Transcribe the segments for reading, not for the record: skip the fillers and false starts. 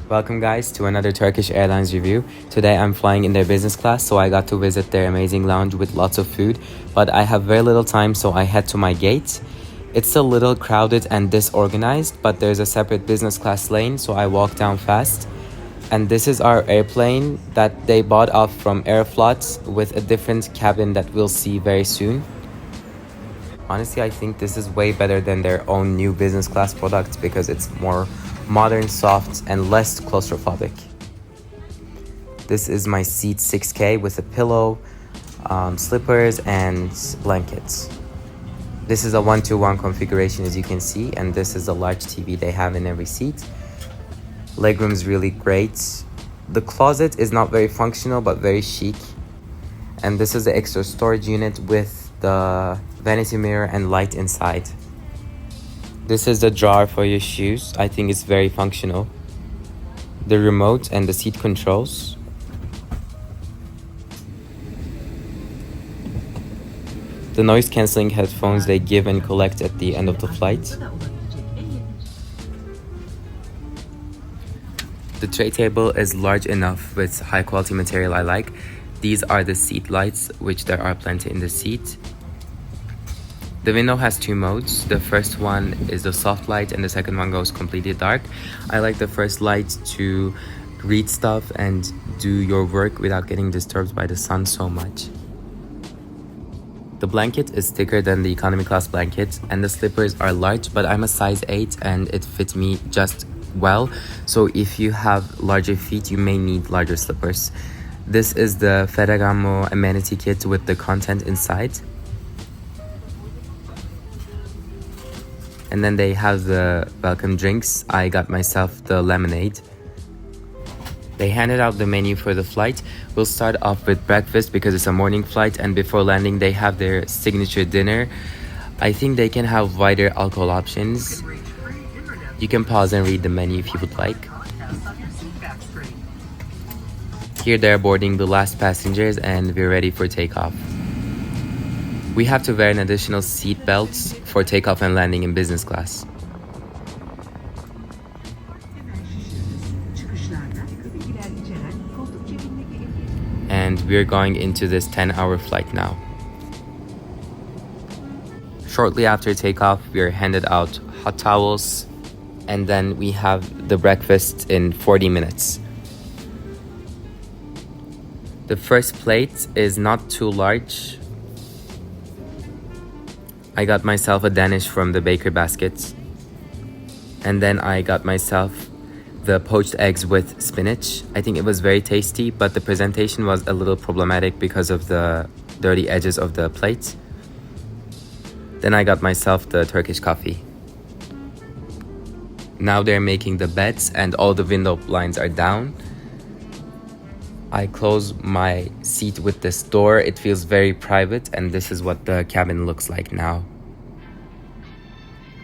Welcome guys to another Turkish Airlines review. Today I'm flying in their business class, so I got to visit their amazing lounge with lots of food, but I have very little time, so I head to my gate. It's a little crowded and disorganized, but there's a separate business class lane, so I walk down fast. And this is our airplane that they bought off from Aeroflot with a different cabin that we'll see very soon. Honestly, I think this is way better than their own new business class product because it's more modern, soft, and less claustrophobic. This is my seat 6K with a pillow, slippers, and blankets. This is a 1-to-1 configuration, as you can see, and this is a large TV they have in every seat. Legroom is really great. The closet is not very functional, but very chic. And this is the extra storage unit with the vanity mirror and light inside. This is the drawer for your shoes. I think it's very functional. The remote and the seat controls. The noise cancelling headphones they give and collect at the end of the flight. The tray table is large enough with high quality material I like. These are the seat lights, which there are plenty in the seat. The window has two modes. The first one is the soft light and the second one goes completely dark. I like the first light to read stuff and do your work without getting disturbed by the sun so much. The blanket is thicker than the economy class blanket and the slippers are large, but I'm a size 8 and it fits me just well. So if you have larger feet, you may need larger slippers. This is the Ferragamo Amenity Kit with the content inside. And then they have the welcome drinks. I got myself the lemonade. They handed out the menu for the flight. We'll start off with breakfast because it's a morning flight, and before landing they have their signature dinner. I think they can have wider alcohol options. You can pause and read the menu if you would like. Here they're boarding the last passengers and we're ready for takeoff. We have to wear an additional seat belts for takeoff and landing in business class. And we're going into this 10-hour flight now. Shortly after takeoff, we are handed out hot towels, and then we have the breakfast in 40 minutes. The first plate is not too large. I got myself a Danish from the baker baskets. And then I got myself the poached eggs with spinach. I think it was very tasty, but the presentation was a little problematic because of the dirty edges of the plate. Then I got myself the Turkish coffee. Now they're making the beds and all the window blinds are down. I close my seat with this door. It feels very private, and this is what the cabin looks like now.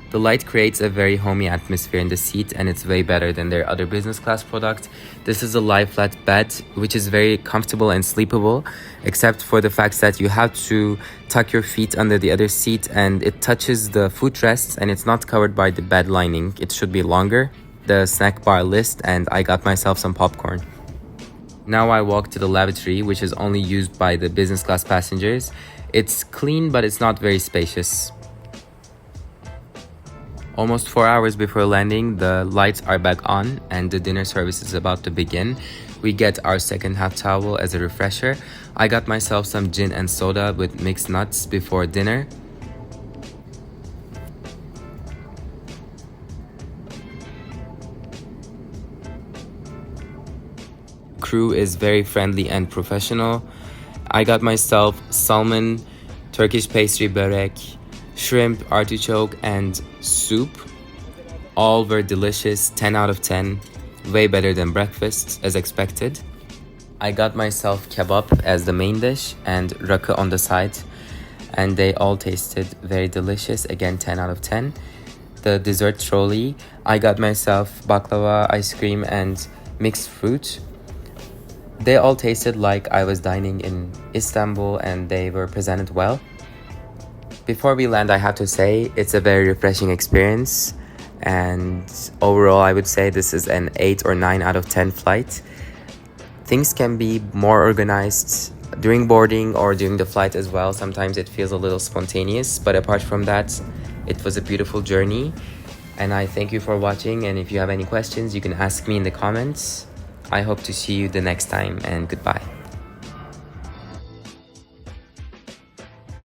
The light creates a very homey atmosphere in the seat, and it's way better than their other business class product. This is a lie flat bed, which is very comfortable and sleepable, except for the fact that you have to tuck your feet under the other seat, and it touches the footrests, and it's not covered by the bed lining. It should be longer. The snack bar list, and I got myself some popcorn. Now I walk to the lavatory, which is only used by the business class passengers. It's clean, but it's not very spacious. Almost 4 hours before landing, the lights are back on and the dinner service is about to begin. We get our second hot towel as a refresher. I got myself some gin and soda with mixed nuts before dinner. Crew is very friendly and professional. I got myself salmon, Turkish pastry börek, shrimp, artichoke, and soup. All were delicious, 10 out of 10. Way better than breakfast, as expected. I got myself kebab as the main dish and rakı on the side. And they all tasted very delicious, again 10 out of 10. The dessert trolley, I got myself baklava, ice cream, and mixed fruit. They all tasted like I was dining in Istanbul and they were presented well. Before we land, I have to say it's a very refreshing experience And overall, I would say this is an 8 or 9 out of 10 flight. Things can be more organized during boarding or during the flight as well. Sometimes it feels a little spontaneous, but apart from that, it was a beautiful journey. And I thank you for watching, and if you have any questions, you can ask me in the comments. I hope to see you the next time, and goodbye.